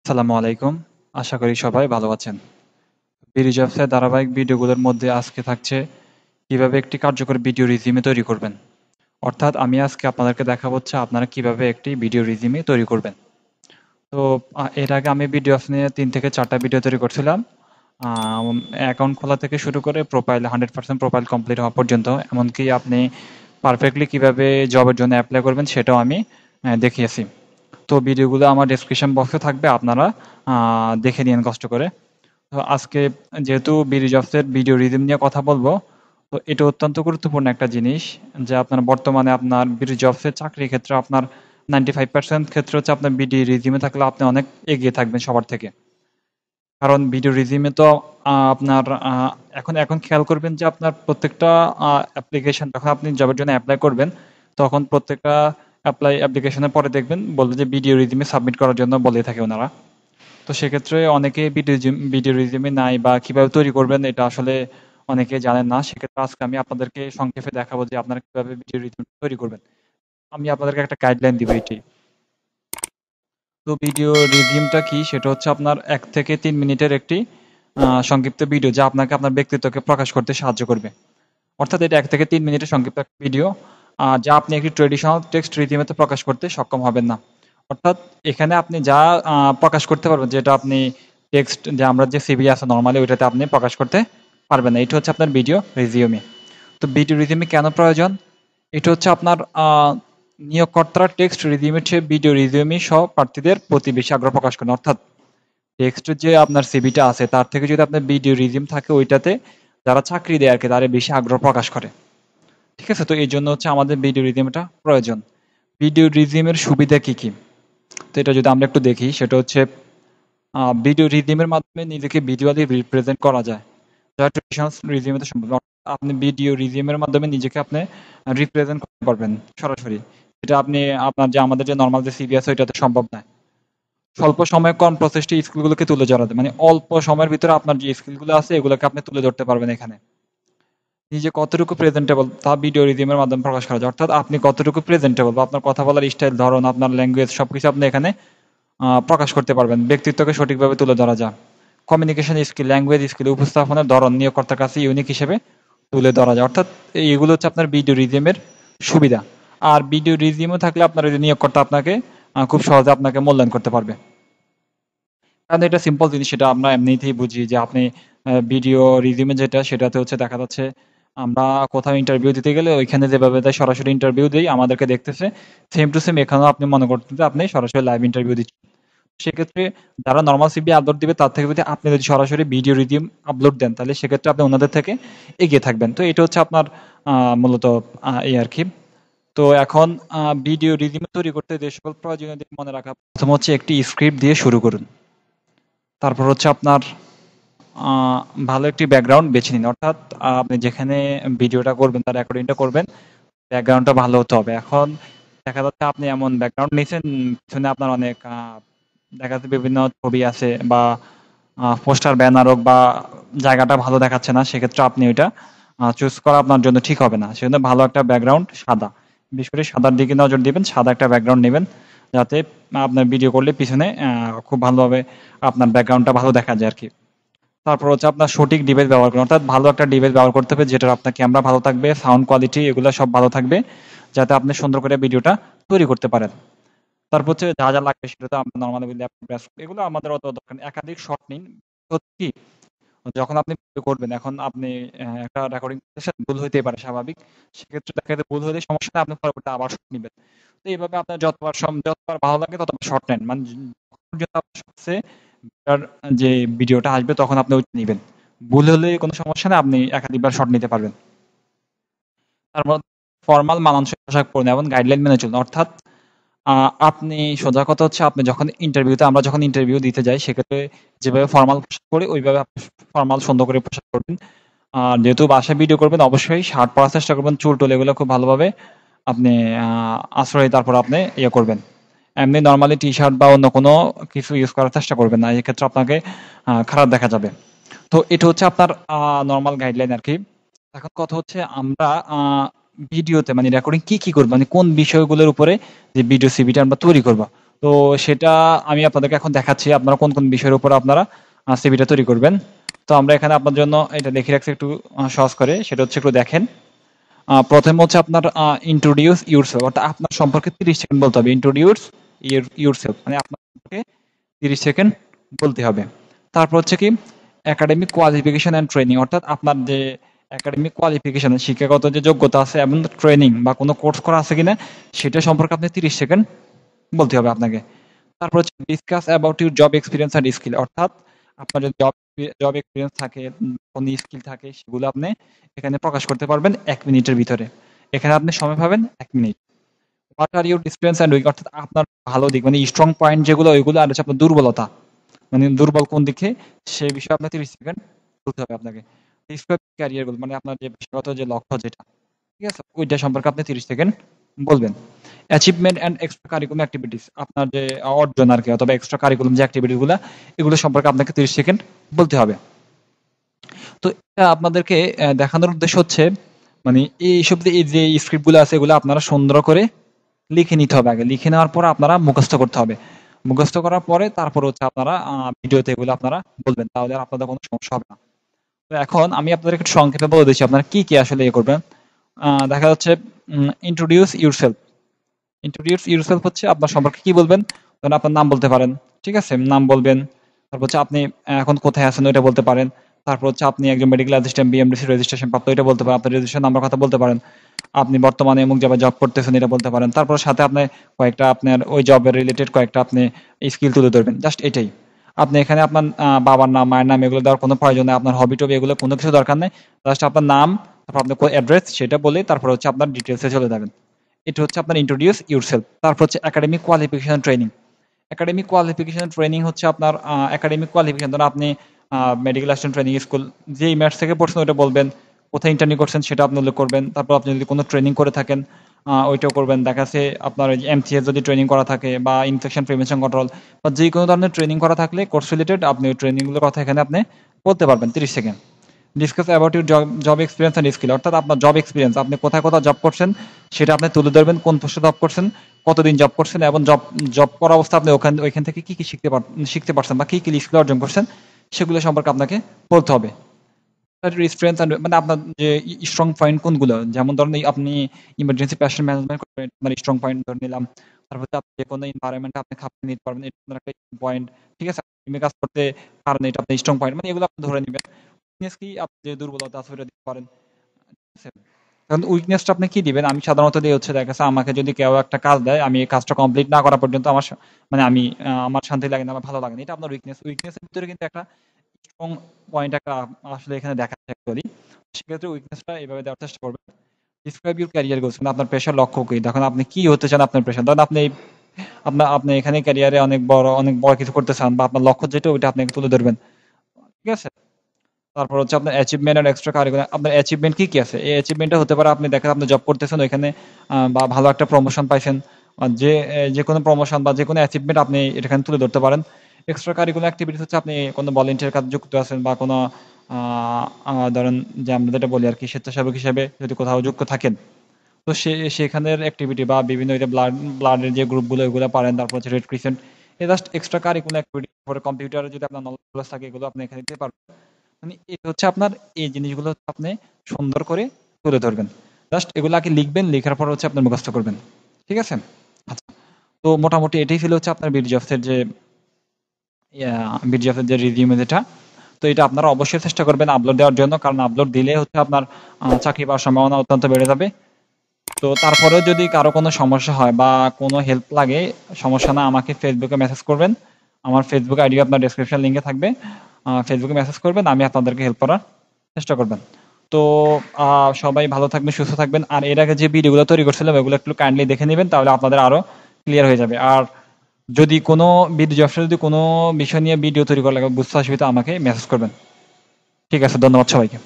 আসসালামু আলাইকুম। আশা করি সবাই ভালো আছেন। bdjobs-এর ধারাবাহিক ভিডিওগুলোর মধ্যে আজকে থাকছে কিভাবে একটি কার্যকর ভিডিও রিজিউমে তৈরি করবেন। অর্থাৎ আমি আজকে আপনাদেরকে দেখাবো হচ্ছে আপনারা কিভাবে একটি ভিডিও রিজিউমে তৈরি করবেন। তো এর আগে আমি bdjobs নিয়ে ৩ থেকে ৪ টা ভিডিও তৈরি করছিলাম। অ্যাকাউন্ট খোলা থেকে শুরু করে প্রোফাইল 100% প্রোফাইল কমপ্লিট হওয়া পর্যন্ত, এমনকি আপনি পারফেক্টলি কিভাবে জবের জন্য এপ্লাই করবেন সেটাও আমি দেখিয়েছি। তো ভিডিওগুলো আমার ডেসক্রিপশন বক্সে থাকবে, আপনারা দেখে নিন কষ্ট করে। তো আজকে যেহেতু bdjobs-এর ভিডিও রিজিউম নিয়ে কথা বলবো, তো এটা অত্যন্ত গুরুত্বপূর্ণ একটা জিনিস যে আপনার বর্তমানে আপনার bdjobs-এর চাকরির ক্ষেত্রে আপনার 95% ক্ষেত্রে হচ্ছে আপনার ভিডিও রিজিউমে থাকলে আপনি অনেক এগিয়ে থাকবেন সবার থেকে। কারণ ভিডিও রিজিউমে তো আপনার এখন এখন খেয়াল করবেন যে আপনার প্রত্যেকটা অ্যাপ্লিকেশন যখন আপনি জবের জন্য অ্যাপ্লাই করবেন, তখন প্রত্যেকটা অ্যাপ্লিকেশনের পরে দেখবেন বলবে যে ভিডিও রিজিউমে সাবমিট করার জন্য বলে থাকে ওনারা। তো সেক্ষেত্রে অনেকে ভিডিও রিজিউমে নাই বা কিভাবে তৈরি করবেন এটা আসলে অনেকে জানেন না। সেক্ষেত্রে আজকে আমি আপনাদেরকে সংক্ষেপে দেখাবো যে আপনারা কিভাবে ভিডিও রিজিউম তৈরি করবেন। আমি আপনাদেরকে একটা গাইডলাইন দিব এটি। তো ভিডিও রিজিউমটা কি সেটা হচ্ছে আপনার 1 থেকে 3 মিনিটের একটি সংক্ষিপ্ত ভিডিও যা আপনাকে আপনার ব্যক্তিত্বকে প্রকাশ করতে সাহায্য করবে। অর্থাৎ এটা 1 থেকে 3 মিনিটের সংক্ষিপ্ত একটা ভিডিও যা আপনি একটি ট্রেডিশনাল টেক্সট রিজিউমেতে প্রকাশ করতে সক্ষম হবেন না। অর্থাৎ এখানে আপনি যা প্রকাশ করতে পারবেন, যেটা আপনি টেক্সট যে আমরা যে সিভি আছে নরমালি ওইটাতে আপনি প্রকাশ করতে পারবেন না। এটা হচ্ছে আপনার ভিডিও রিজিউমে। তো ভিডিও রিজিউমে কেন প্রয়োজন? এটা হচ্ছে আপনার নিয়োগকর্তারা টেক্সট রিজিউমের চেয়ে ভিডিও রিজিউমে সহ প্রার্থীদের প্রতি বেশি আগ্রহ প্রকাশ করেন। অর্থাৎ টেক্সটের যে আপনার সিভিটা আছে তার থেকে যদি আপনার ভিডিও রিজিউম থাকে ওইটাতে যারা চাকরি দেয় আর কি তারা বেশি আগ্রহ প্রকাশ করে। ঠিক আছে? তো এই জন্য হচ্ছে আমাদের ভিডিও রিজিউমটা প্রয়োজন। ভিডিও রিজিউমের সুবিধা কি কি? তো এটা যদি আমরা একটু দেখি সেটা হচ্ছে ভিডিও রিজিউমের মাধ্যমে নিজেকে ভিজুয়ালি রিপ্রেজেন্ট করা যায়, যা ট্রেডিশনাল রিজিউমেতে সম্ভব না। আপনি ভিডিও রিজিউমের মাধ্যমে নিজেকে আপনি রিপ্রেজেন্ট করতে পারবেন সরাসরি। এটা আপনি আপনার যে আমাদের যে নরমাল যে সিভি আছে ওইটাতে সম্ভব না। স্বল্প সময়ে কম প্রচেষ্টা স্কিলগুলোকে তুলে ধরা যায়। মানে অল্প সময়ের ভিতরে আপনার যে স্কিলগুলো আছে এগুলোকে আপনি তুলে ধরতে পারবেন এখানে। নিজে কতটুকু প্রেজেন্টেবল তা ভিডিও রিজিউমের মাধ্যমে প্রকাশ করা যায়। অর্থাৎ আপনি কতটুকু প্রেজেন্টেবল বা আপনার কথা বলার স্টাইল, ধরন, আপনার ল্যাঙ্গুয়েজ সবকিছু আপনি এখানে প্রকাশ করতে পারবেন। ব্যক্তিত্বকে সঠিকভাবে তুলে ধরা যায়। কমিউনিকেশন স্কিল, ল্যাঙ্গুয়েজ স্কিল, উপস্থাপনের ধরন নিয়োগকর্তার কাছে ইউনিক হিসেবে তুলে ধরা যায়। অর্থাৎ এগুলো হচ্ছে আপনার ভিডিও রিজিউমের সুবিধা। আর ভিডিও রিজিউমে থাকলে আপনার ওই যে নিয়োগকর্তা আপনাকে খুব সহজে আপনাকে মূল্যায়ন করতে পারবে। কারণ এটা সিম্পল জিনিস, সেটা আমরা এমনিতেই বুঝি যে আপনি ভিডিও রিজিউমে যেটা সেটাতে হচ্ছে দেখা যাচ্ছে আমরা কোথাও ইন্টারভিউ দিতে গেলে ওইখানে যেভাবে দেয় সরাসরি ইন্টারভিউ দেই আমাদেরকে দেখতেছে, সেম টু সেম এখানেও আপনি মনে করতেন যে আপনি সরাসরি লাইভ ইন্টারভিউ দিচ্ছেন। সেক্ষেত্রে যারা নরমাল সিভি আপলোড দিবে তার থেকে যদি আপনি যদি সরাসরি ভিডিও রিজিউম আপলোড দেন তাহলে সেক্ষেত্রে আপনি ওনাদের থেকে এগিয়ে থাকবেন। তো এটা হচ্ছে আপনার মূলত এই আর কি। তো এখন ভিডিও রিজিউম তৈরি করতে যে সকল প্রয়োজনীয় দিক মনে রাখা, প্রথম হচ্ছে একটি স্ক্রিপ্ট দিয়ে শুরু করুন। তারপর হচ্ছে আপনার ভালো একটি ব্যাকগ্রাউন্ড বেছে নিন। অর্থাৎ আপনি যেখানে ভিডিওটা করবেন তার রেকর্ডিংটা করবেন, ব্যাকগ্রাউন্ডটা ভালো হতে হবে। এখন দেখা যাচ্ছে আপনি এমন ব্যাকগ্রাউন্ড নিয়েছেন, পিছনে আপনার অনেক দেখা যাচ্ছে বিভিন্ন ছবি আছে বা পোস্টার ব্যানার হোক বা জায়গাটা ভালো দেখাচ্ছে না, সেক্ষেত্রে আপনি ওইটা চুজ করা আপনার জন্য ঠিক হবে না। সেজন্য ভালো একটা ব্যাকগ্রাউন্ড সাদা, বিশেষ করে সাদার দিকে নজর দিবেন, সাদা একটা ব্যাকগ্রাউন্ড নেবেন যাতে আপনার ভিডিও করলে পিছনে খুব ভালোভাবে আপনার ব্যাকগ্রাউন্ডটা ভালো দেখা যায় আর কি। তারপর হচ্ছে আপনার সঠিক ডিভাইস ব্যবহার করুন। অর্থাৎ ভালো একটা ডিভাইস ব্যবহার করতে হবে যেটার আপনার ক্যামেরা ভালো থাকবে, সাউন্ড কোয়ালিটি এগুলো সব ভালো থাকবে, যাতে আপনি সুন্দর করে ভিডিওটা তৈরি করতে পারেন। তারপর হচ্ছে যা, যা লাগবে সেটা তো আমরা নরমালি ল্যাপটপ, এগুলো আমাদের অত দরকার নেই। একাধিক শট নিন। হচ্ছে কি, যখন আপনি ভিডিও করবেন এখন আপনি একটা রেকর্ডিং করতেছেন, ভুল হইতেই পারে স্বাভাবিক। সেক্ষেত্রে দেখা যায় ভুল হলে সমস্যা নাই, আপনি পরবর্তীতে আবার শট নিবেন। তো এইভাবে আপনার যতবার ভালো লাগে ততবার শট নেন। মানে যখন পর্যন্ত আপনার সবচেয়ে বেটার যে ভিডিওটা আসবে তখন আপনি ওইটা নিবেন। ভুল হলে কোনো সমস্যা নেই, আপনি একাধিকবার শট নিতে পারবেন। তারপর ফরমাল মানানসই পোশাক পরুন এবং গাইডলাইন মেনে চলুন। অর্থাৎ আপনি সোজা কথা হচ্ছে আপনি যখন আমরা যখন ইন্টারভিউ দিতে যাই সেক্ষেত্রে যেভাবে ফরমাল পোশাক পরি ওইভাবে আপনি ফরমাল সুন্দর করে পোশাক পরবেন। আর যেহেতু বাসায় ভিডিও করবেন অবশ্যই শার্ট পরার চেষ্টা করবেন। চুল-টুল এগুলো খুব ভালোভাবে আপনি আশ্রয় তারপর আপনি ইয়ে করবেন। এমনি নরমালি টি-শার্ট বা অন্য কোনো কিছু ইউজ করার চেষ্টা করবেন না। এক্ষেত্রে আপনাকে খারাপ দেখা যাবে। তো এটা হচ্ছে আপনার নরমাল গাইডলাইন আরকি। এখন কথা হচ্ছে আমরা ভিডিওতে মানে রেকর্ডিং কি করব? মানে কোন বিষয়গুলোর উপরে যে ভিডিও সিভিটা আমরা তৈরি করব। তো সেটা আমি আপনাদেরকে এখন দেখাচ্ছি আপনারা কোন কোন বিষয়ের উপর আপনারা সিভিটা তৈরি করবেন। তো আমরা এখানে আপনার জন্য এটা লিখে রাখছি একটু সহজ করে, সেটা হচ্ছে একটু দেখেন। প্রথমে হচ্ছে আপনার ইন্ট্রোডিউস ইউরসেলফ, অর্থাৎ আপনার সম্পর্কে 30 সেকেন্ড বলতে হবে। ইন্ট্রোডিউস ইউরসেলফ মানে আপনার সম্পর্কে 30 সেকেন্ড বলতে হবে। তারপর হচ্ছে কি একাডেমিক কোয়ালিফিকেশন অ্যান্ড ট্রেনিং, অর্থাৎ আপনার যে একাডেমিক কোয়ালিফিকেশন শিক্ষাগত যে যোগ্যতা আছে এবং ট্রেনিং বা কোনো কোর্স করা আছে কিনা সেটা সম্পর্কে আপনি 30 সেকেন্ড বলতে হবে আপনাকে। তারপর হচ্ছে discuss about your job experience and skill, অর্থাৎ আপনার যদি জব এক্সপিরিয়েন্স থাকে, কোন স্কিল থাকে সেগুলো আপনি এখানে প্রকাশ করতে পারবেন 1 মিনিটের ভিতরে। এখানে আপনি সময় পাবেন 1 minute. What are your strengths and weak, অর্থাৎ আপনার ভালো দিক মানে স্ট্রং পয়েন্ট যেগুলো ওইগুলো, আর হচ্ছে আপনার দুর্বলতা মানে দুর্বল কোন দিকে সে বিষয়ে আপনার 30 সেকেন্ড বলতে হবে আপনাকে। ডিসক্রাইব ক্যারিয়ার গোল মানে আপনার যে পেশাগত যে লক্ষ্য যেটা, ঠিক আছে, ওইটা সম্পর্কে আপনি 30 সেকেন্ড বলবেন। Achievement and extra curriculum activities, আপনার যে অর্জন আর কি অথবা এক্সট্রা কারিকুলাম যে অ্যাক্টিভিটিস গুলো, এগুলো সম্পর্কে আপনাকে 30 সেকেন্ড বলতে হবে। তো এটা আপনাদেরকে দেখানোর উদ্দেশ্য হচ্ছে মানে এইসব যে এই যে স্ক্রিপ্ট গুলো আছে এগুলো আপনারা সুন্দর করে লিখে নিতে হবে। আগে লিখে নেওয়ার পর আপনারা মুখস্থ করতে হবে। মুখস্থ করার পরে তারপর হচ্ছে আপনারা ভিডিওতে এগুলো আপনারা বলবেন, তাহলে আর আপনাদের কোনো সমস্যা হবে না। তো এখন আমি আপনাদেরকে একটু সংক্ষেপে বলে দিচ্ছি আপনারা কি কি আসলে ইয়ে করবেন। দেখা যাচ্ছে ইন্ট্রোডিউস ইউরসেলফ। ইন্ট্রোডিউস ইউরসেলফ হচ্ছে আপনার সম্পর্কে কি বলবেন। ধরেন আপনার নাম বলতে পারেন, ঠিক আছে, নাম বলবেন। তারপর হচ্ছে আপনি এখন কোথায় আছেন ওইটা বলতে পারেন। তারপর হচ্ছে আপনি একজন মেডিকেল অ্যাসিস্ট্যান্ট বিএমডিসি রেজিস্ট্রেশন প্রাপ্ত, এটা বলতে পারেন। আপনার রেজিস্ট্রেশন নাম্বার কথা বলতে পারেন। আপনি বর্তমানে অমুক জায়গায় জব করতেছেন এটা বলতে পারেন। তারপর সাথে আপনি কয়েকটা আপনার ওই জবের রিলেটেড কয়েকটা আপনি স্কিল তুলে ধরবেন। জাস্ট এটাই। আপনি এখানে আপনার বাবার নাম, মায়ের নাম এগুলো দেওয়ার কোনো প্রয়োজন নেই। আপনার হবি টবি এগুলো কোনো কিছু দরকার নেই। জাস্ট আপনার নাম, তারপর আপনার অ্যাড্রেস সেটা বলে তারপর হচ্ছে আপনার ডিটেলসে চলে যাবেন। এটা হচ্ছে আপনার ইন্ট্রোডিউস ইউরসেলফ। তারপর হচ্ছে academic qualification training. Academic qualification training হচ্ছে আপনার একাডেমিক কোয়ালিফিকেশন, ধরুন আপনি মেডিকেল অ্যাসিস্ট্যান্ট ট্রেনিং স্কুল যেই ম্যাথস থেকে পড়ছেন ওইটা বলবেন। কোথায় ইন্টার্নি করছেন সেটা আপনি উল্লেখ করবেন। তারপর আপনি যদি কোনো ট্রেনিং করে থাকেন ওইটাও করবেন। দেখা যাচ্ছে আপনার ওই এমসিএস যদি ট্রেনিং করা থাকে বা ইনফেকশন প্রিভেনশন কন্ট্রোল বা যে কোনো ধরনের ট্রেনিং করা থাকলে কোর্স রিলেটেড আপনি ওই ট্রেনিংগুলোর কথা এখানে আপনি বলতে পারবেন 30 second. Discuss about your job experience and skill, অর্থাৎ আপনার জব এক্সপিরিয়েন্স আপনি কোথায় কোথায় জব করছেন সেটা আপনি তুলে ধরবেন। কোন পোস্টে জব করছেন, কতদিন জব করছেন এবং জব জব করা অবস্থা আপনি ওইখান থেকে কি কি শিখতে পারছেন বা কি কি স্কিল অর্জন করছেন সেগুলো সম্পর্কে আপনাকে বলতে হবে। স্ট্রেংথ মানে আপনার যে স্ট্রং পয়েন্ট কোনগুলো, যেমন ধরেন আপনি ইমার্জেন্সি পেশেন্ট ম্যানেজমেন্ট করবেন, আপনার স্ট্রং পয়েন্ট ধরে নিলাম। তারপর আপনি যে কোনো এনভায়রনমেন্টে আপনি খাপ নিতে পারবেন, এটা আপনার একটা পয়েন্ট। ঠিক আছে, আপনি কাজ করতে পারেন, এটা আপনার স্ট্রং পয়েন্ট, মানে এগুলো আপনি ধরে নেবেন। উইকনেস কি, আপনি যে দুর্বলতা আছে ওটা দিতে পারেন। ঠিক আছে, কারণ উইকনেসটা আপনি কি দিবেন, আমি সাধারণত দিয়ে হচ্ছে দেখা যাচ্ছে আমাকে যদি কেউ একটা কাজ দেয় আমি এই কাজটা কমপ্লিট না করা পর্যন্ত আমার মানে আমি আমার শান্তি লাগে না, আমার ভালো লাগে না। এটা আপনার উইকনেস। উইকনেসের ভিতরে কিন্তু একটা স্ট্রং পয়েন্ট একটা আসলে এখানে দেখাচ্ছে অ্যাকচুয়ালি। সেক্ষেত্রে উইকনেসটা এভাবে দেওয়ার চেষ্টা করবেন। ডিসক্রাইব ইউর ক্যারিয়ার গোলস, মানে আপনার পেশার লক্ষ্য কি, দেখুন আপনি কি হতে চান আপনার পেশা। ধরেন আপনি আপনার আপনি এখানে ক্যারিয়ারে অনেক বড় কিছু করতে চান বা আপনার লক্ষ্য যেটা ওইটা আপনি তুলে ধরবেন। ঠিক আছে, তারপর হচ্ছে আপনার অ্যাচিভমেন্ট আর এক্সট্রা কারিকুলার, আপনার অ্যাচিভমেন্ট কি কি আছে। এই অ্যাচিভমেন্টটা হতে পারে আপনি দেখেন আপনি জব করতেছেন ওইখানে বা ভালো একটা প্রমোশন পাইছেন, যে কোনো প্রমোশন বা যে কোনো অ্যাচিভমেন্ট আপনি এখানে তুলে ধরতে পারেন। এক্সট্রা কারিকুলার অ্যাক্টিভিটিস হচ্ছে আপনি কোনো ভলেন্টিয়ার কাজে যুক্ত আছেন বা কোনো ধরেন যে আমরা যেটা বলি আর কি স্বেচ্ছাসেবক হিসেবে যদি কোথাও যুক্ত থাকেন, তো সেখানের অ্যাক্টিভিটি বা বিভিন্ন ব্লাডের যে গ্রুপগুলো এগুলো পারেন। তারপর হচ্ছে রেড ক্রিসেন্ট, এই জাস্ট এক্সট্রা কারিকুলার অ্যাক্টিভিটি। পরে কম্পিউটারে যদি আপনার নলেজ থাকে এগুলো আপনি এখানে দিতে পারবেন। মানে এটা হচ্ছে আপনার এই জিনিসগুলো হচ্ছে আপনি সুন্দর করে তুলে ধরবেন। জাস্ট এগুলো আগে লিখবেন, লেখার পর হচ্ছে আপনি মুখস্থ করবেন। ঠিক আছে, আচ্ছা। তো মোটামুটি এটাই ছিল হচ্ছে আপনার বিডিজবসের যে রিজিউমে যেটা। তো এটা আপনারা অবশ্যই চেষ্টা করবেন আপলোড দেওয়ার জন্য, কারণ আপলোড দিলে হচ্ছে আপনার চাকরি পাওয়ার সম্ভাবনা অত্যন্ত বেড়ে যাবে। তো তারপরেও যদি কারো কোনো সমস্যা হয় বা কোনো হেল্প লাগে, সমস্যা না, আমাকে ফেসবুকে মেসেজ করবেন। আমার ফেসবুক আইডি আপনার ডেসক্রিপশন লিঙ্কে থাকবে। ফেসবুকে মেসেজ করবেন, আমি আপনাদেরকে হেল্প করার চেষ্টা করবেন। তো সবাই ভালো থাকবেন, সুস্থ থাকবেন। আর এর আগে যে ভিডিওগুলো তৈরি করছিলাম এগুলো একটু কাইন্ডলি দেখে নেবেন, তাহলে আপনাদের আরো ক্লিয়ার হয়ে যাবে। আর যদি কোনো ব্যবসা যদি কোনো বিষয় নিয়ে ভিডিও তৈরি করা লাগে বুঝতে অসুবিধা আমাকে মেসেজ করবেন। ঠিক আছে, ধন্যবাদ সবাইকে।